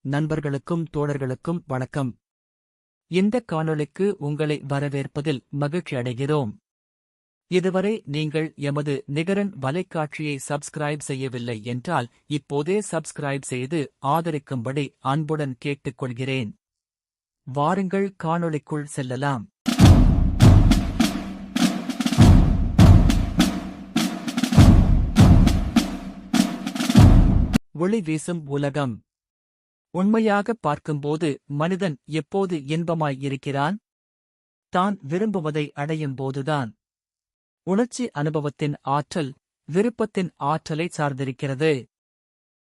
நண்பர்களுக்கும் தோழர்களுக்கும் வணக்கம். இந்த காணொளிக்கு உங்களை வரவேற்பதில் மகிழ்ச்சி அடைகிறோம். இதுவரை நீங்கள் எமது நிகரன் வலைக்காட்சியை சப்ஸ்கிரைப் செய்யவில்லை என்றால் இப்போதே சப்ஸ்கிரைப் செய்து ஆதரிக்கும்படி அன்புடன் கேட்டுக்கொள்கிறேன். வாருங்கள் காணொளிக்குள் செல்லலாம். ஒளி வீசும் உலகம். உண்மையாக பார்க்கும்போது மனிதன் எப்போது இன்பமாய் இருக்கிறான்? தான் விரும்புவதை அடையும் போதுதான். உணர்ச்சி அனுபவத்தின் ஆற்றல் விருப்பத்தின் ஆற்றலை சார்ந்திருக்கிறது.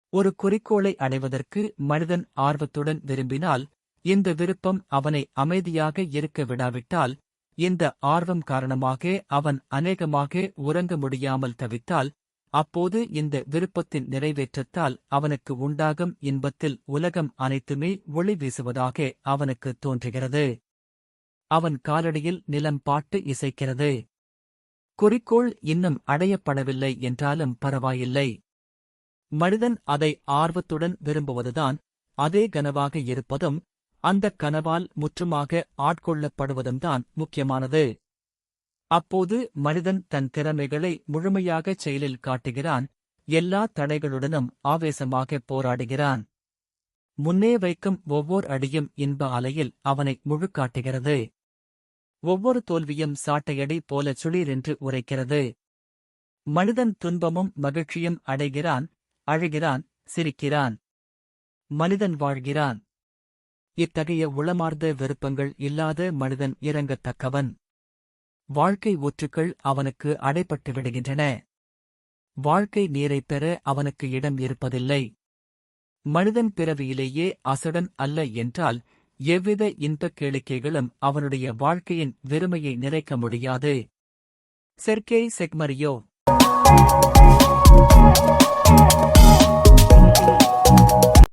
ஒரு குறிக்கோளை அடைவதற்கு மனிதன் ஆர்வத்துடன் விரும்பினால், இந்த விருப்பம் அவனை அமைதியாக இருக்க விடாவிட்டால், இந்த ஆர்வம் காரணமாக அவன் அநேகமாக உறங்க முடியாமல் தவித்தால், அப்போது இந்த விருப்பத்தின் நிறைவேற்றத்தால் அவனுக்கு உண்டாகும் இன்பத்தில் உலகம் அனைத்துமே ஒளி வீசுவதாக அவனுக்கு தோன்றுகிறது. அவன் காலடியில் நிலம் பாட்டு இசைக்கிறது. குறிக்கோள் இன்னும் அடையப்படவில்லை என்றாலும் பரவாயில்லை. மனிதன் அதை ஆர்வத்துடன் விரும்புவதுதான், அதே கனவாக இருப்பதும், அந்தக் கனவால் முற்றுமாக ஆட்கொள்ளப்படுவதும்தான் முக்கியமானது. அப்போது மனிதன் தன் திறமைகளை முழுமையாகச் செயலில் காட்டுகிறான், எல்லா தடைகளுடனும் ஆவேசமாகப் போராடுகிறான். முன்னே வைக்கும் ஒவ்வொரு அடியும் இன்ப அலையில் அவனை முழுக்காட்டுகிறது. ஒவ்வொரு தோல்வியும் சாட்டையடி போல சுளீரென்று உரைக்கிறது. மனிதன் துன்பமும் மகிழ்ச்சியும் அடைகிறான், அழுகிறான், சிரிக்கிறான். மனிதன் வாழ்கிறான். இத்தகைய உளமார்ந்த விருப்பங்கள் இல்லாத மனிதன் இரங்கத்தக்கவன். வாழ்க்கை ஊற்றுக்கள் அவனுக்கு அடைபட்டு விடுகின்றன. வாழ்க்கை நீரைப் பெற அவனுக்கு இடம் இருப்பதில்லை. மனிதன் பிறவியிலேயே அசடன் அல்ல என்றால், எவ்வித இன்பக் கேளிக்கைகளும் அவனுடைய வாழ்க்கையின் வெறுமையை நிறைக்க முடியாது. செர்கேய் செக்மரியோ.